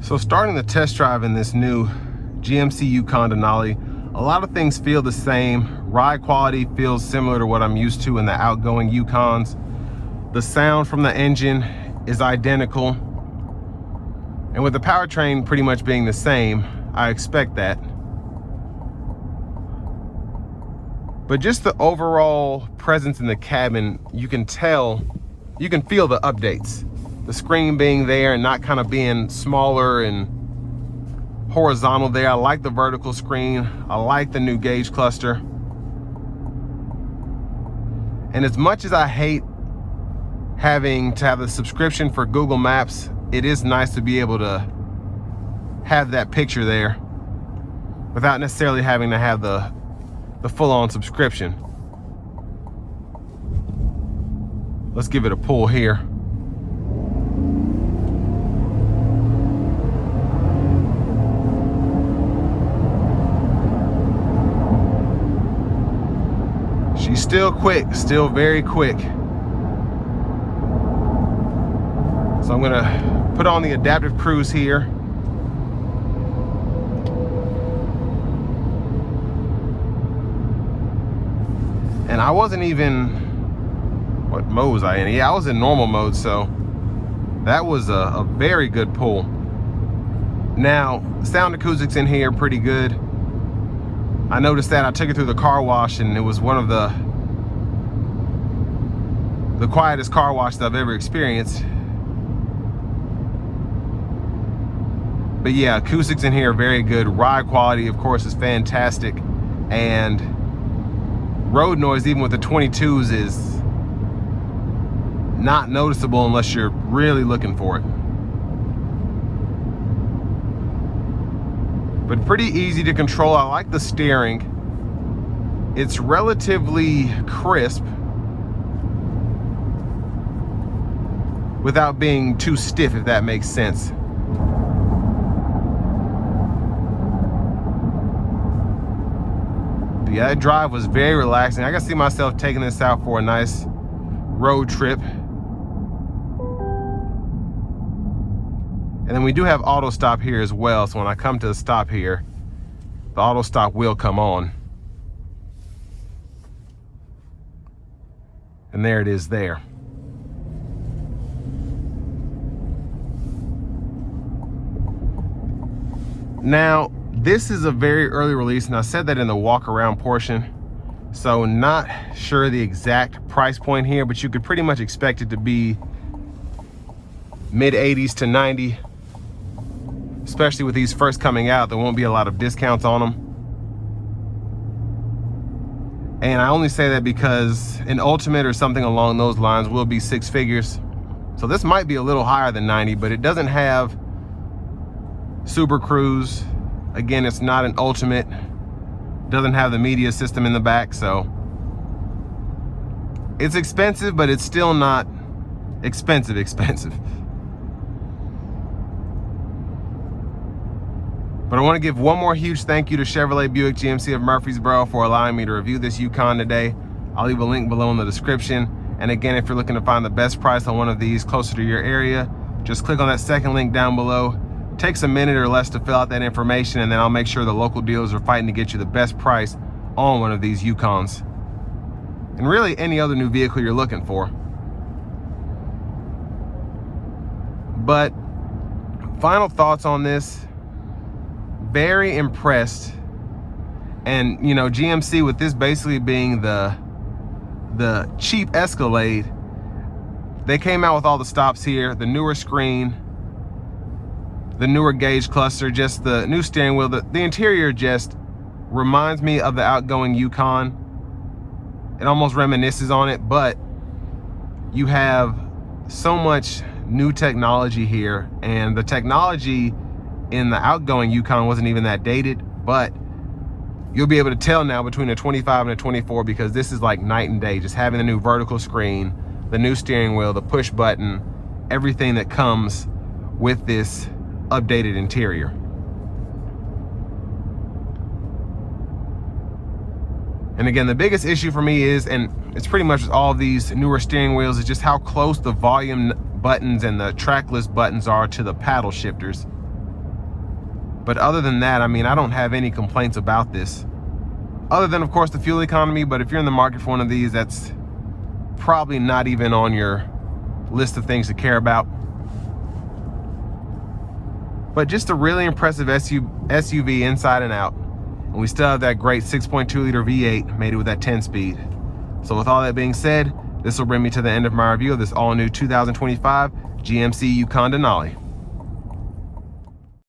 So starting the test drive in this new GMC Yukon Denali, a lot of things feel the same. Ride quality feels similar to what I'm used to in the outgoing Yukons. The sound from the engine is identical. And with the powertrain pretty much being the same, I expect that. But just the overall presence in the cabin, you can feel the updates. The screen being there and not kind of being smaller and horizontal there. I like the vertical screen. I like the new gauge cluster. And as much as I hate having to have a subscription for Google Maps, it is nice to be able to have that picture there without necessarily having to have the full-on subscription. Let's give it a pull here. She's still quick, still very quick. So I'm gonna put on the adaptive cruise here. And I wasn't even, what mode was I in? Yeah, I was in normal mode, so that was a very good pull. Now, sound acoustics in here are pretty good. I noticed that I took it through the car wash and it was one of the quietest car washes I've ever experienced. But yeah, acoustics in here are very good. Ride quality, of course, is fantastic. And road noise, even with the 22s, is not noticeable unless you're really looking for it. But pretty easy to control. I like the steering. It's relatively crisp without being too stiff, if that makes sense. But yeah, that drive was very relaxing. I can see myself taking this out for a nice road trip. And then we do have auto stop here as well, so when I come to the stop here, the auto stop will come on. And there it is there. Now, this is a very early release, and I said that in the walk around portion, so not sure the exact price point here, but you could pretty much expect it to be mid 80s to 90. Especially with these first coming out, there won't be a lot of discounts on them. And I only say that because an Ultimate or something along those lines will be 6 figures. So this might be a little higher than 90, but it doesn't have Super Cruise. Again, it's not an Ultimate. Doesn't have the media system in the back, so it's expensive, but it's still not expensive. But I want to give one more huge thank you to Chevrolet Buick GMC of Murfreesboro for allowing me to review this Yukon today. I'll leave a link below in the description. And again, if you're looking to find the best price on one of these closer to your area, just click on that second link down below. It takes a minute or less to fill out that information, and then I'll make sure the local dealers are fighting to get you the best price on one of these Yukons. And really any other new vehicle you're looking for. But final thoughts on this. Very impressed. And you know, GMC, with this basically being the cheap Escalade, they came out with all the stops here, the newer screen, the newer gauge cluster, just the new steering wheel. The interior just reminds me of the outgoing Yukon. It almost reminisces on it, but you have so much new technology here, and the technology in the outgoing Yukon wasn't even that dated, but you'll be able to tell now between a 25 and a 24, because this is like night and day. Just having the new vertical screen, the new steering wheel, the push button, everything that comes with this updated interior. And again, the biggest issue for me is, and it's pretty much with all of these newer steering wheels, is just how close the volume buttons and the track list buttons are to the paddle shifters. But other than that, I mean, I don't have any complaints about this, other than of course the fuel economy. But if you're in the market for one of these, that's probably not even on your list of things to care about. But just a really impressive SUV inside and out. And we still have that great 6.2 liter V8 made it with that 10 speed. So with all that being said, this will bring me to the end of my review of this all new 2025 GMC Yukon Denali.